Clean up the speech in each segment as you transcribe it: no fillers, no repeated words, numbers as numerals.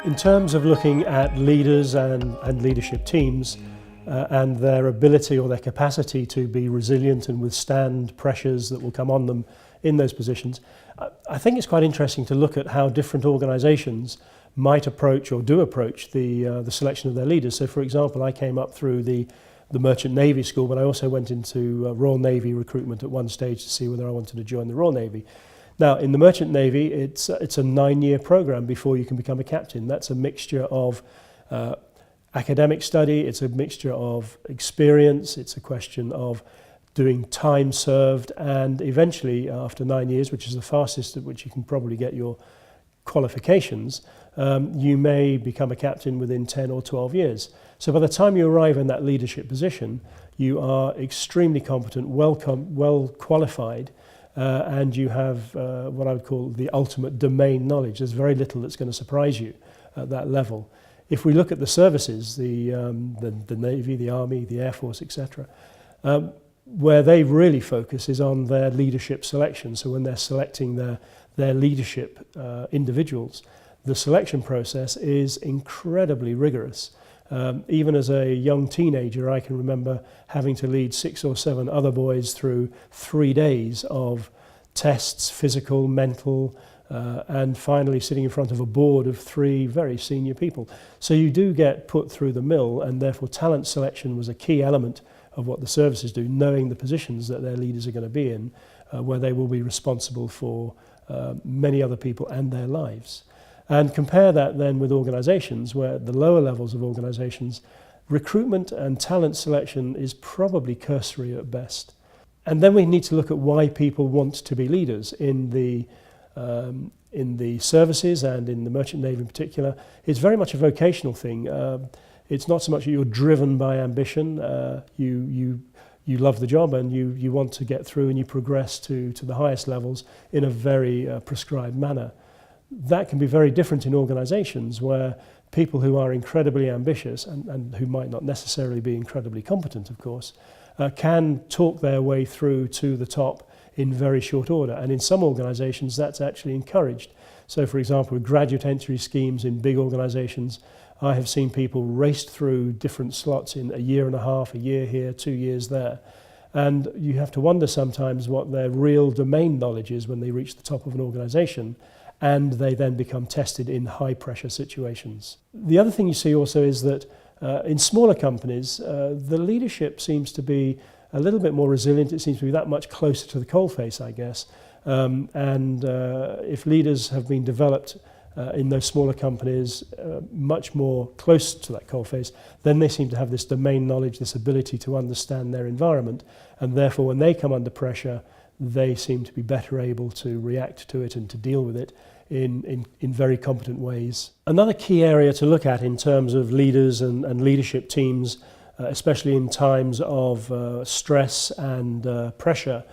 In terms of looking at leaders and leadership teams and their ability or their capacity to be resilient and withstand pressures that will come on them in those positions, I think it's quite interesting to look at how different organisations might approach or do approach the selection of their leaders. So, for example, I came up through the Merchant Navy School, but I also went into Royal Navy recruitment at one stage to see whether I wanted to join the Royal Navy. Now, in the Merchant Navy, it's a 9-year program before you can become a captain. That's a mixture of academic study, it's a mixture of experience, it's a question of doing time served, and eventually, after 9 years, which is the fastest at which you can probably get your qualifications, you may become a captain within 10 or 12 years. So by the time you arrive in that leadership position, you are extremely competent, well qualified, and you have what I would call the ultimate domain knowledge. There's very little that's going to surprise you at that level. If we look at the services, the Navy, the Army, the Air Force, etc., where they really focus is on their leadership selection. So when they're selecting their leadership individuals, the selection process is incredibly rigorous. Even as a young teenager, I can remember having to lead 6 or 7 other boys through 3 days of tests, physical, mental, and finally sitting in front of a board of 3 very senior people. So you do get put through the mill, and therefore talent selection was a key element of what the services do, knowing the positions that their leaders are going to be in, where they will be responsible for many other people and their lives. And compare that then with organisations, where at the lower levels of organisations, recruitment and talent selection is probably cursory at best. And then we need to look at why people want to be leaders in the services and in the Merchant Navy in particular. It's very much a vocational thing. It's not so much that you're driven by ambition. You love the job and you want to get through and you progress to the highest levels in a very prescribed manner. That can be very different in organisations where people who are incredibly ambitious and who might not necessarily be incredibly competent, of course, can talk their way through to the top in very short order. And in some organisations, that's actually encouraged. So, for example, with graduate entry schemes in big organisations, I have seen people raced through different slots in a year and a half, a year here, 2 years there. And you have to wonder sometimes what their real domain knowledge is when they reach the top of an organisation, and they then become tested in high-pressure situations. The other thing you see also is that in smaller companies, the leadership seems to be a little bit more resilient. It seems to be that much closer to the coalface, I guess. If leaders have been developed in those smaller companies much more close to that coalface, then they seem to have this domain knowledge, this ability to understand their environment, and therefore when they come under pressure, they seem to be better able to react to it and to deal with it in very competent ways. Another key area to look at in terms of leaders and leadership teams, especially in times of stress and pressure,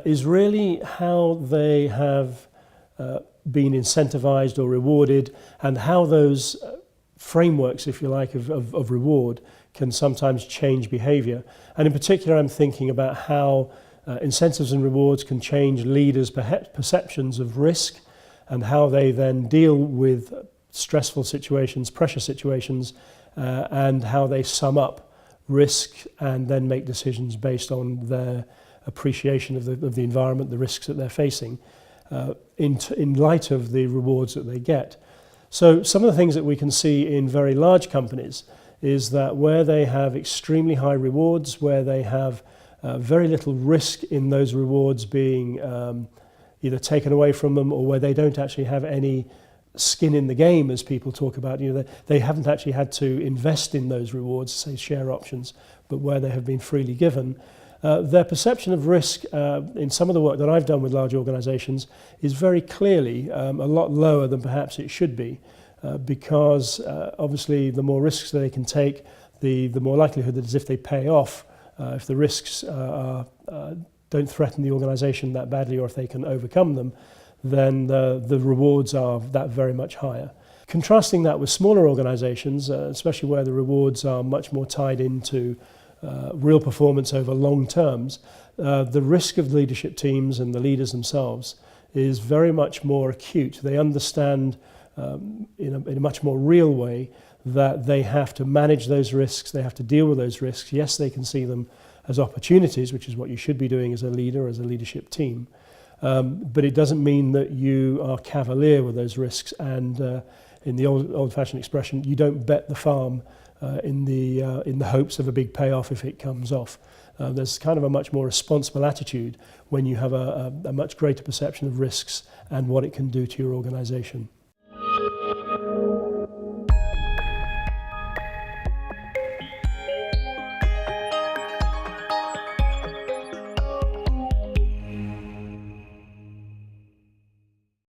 is really how they have been incentivized or rewarded, and how those frameworks, if you like, of reward can sometimes change behavior. And in particular, I'm thinking about how incentives and rewards can change leaders' perceptions of risk and how they then deal with stressful situations, pressure situations, and how they sum up risk and then make decisions based on their appreciation of the environment, the risks that they're facing, in light of the rewards that they get. So some of the things that we can see in very large companies is that where they have extremely high rewards, where they have very little risk in those rewards being either taken away from them, or where they don't actually have any skin in the game, as people talk about. They haven't actually had to invest in those rewards, say share options, but where they have been freely given. Their perception of risk in some of the work that I've done with large organisations is very clearly a lot lower than perhaps it should be, because obviously the more risks they can take, the more likelihood that if they pay off, if the risks don't threaten the organisation that badly, or if they can overcome them, then the rewards are that very much higher. Contrasting that with smaller organisations, especially where the rewards are much more tied into real performance over long terms, the risk of leadership teams and the leaders themselves is very much more acute. They understand in a much more real way, that they have to manage those risks, they have to deal with those risks. Yes, they can see them as opportunities, which is what you should be doing as a leader, as a leadership team. But it doesn't mean that you are cavalier with those risks, and in the old-fashioned expression, you don't bet the farm in the hopes of a big payoff if it comes off. There's kind of a much more responsible attitude when you have a much greater perception of risks and what it can do to your organisation.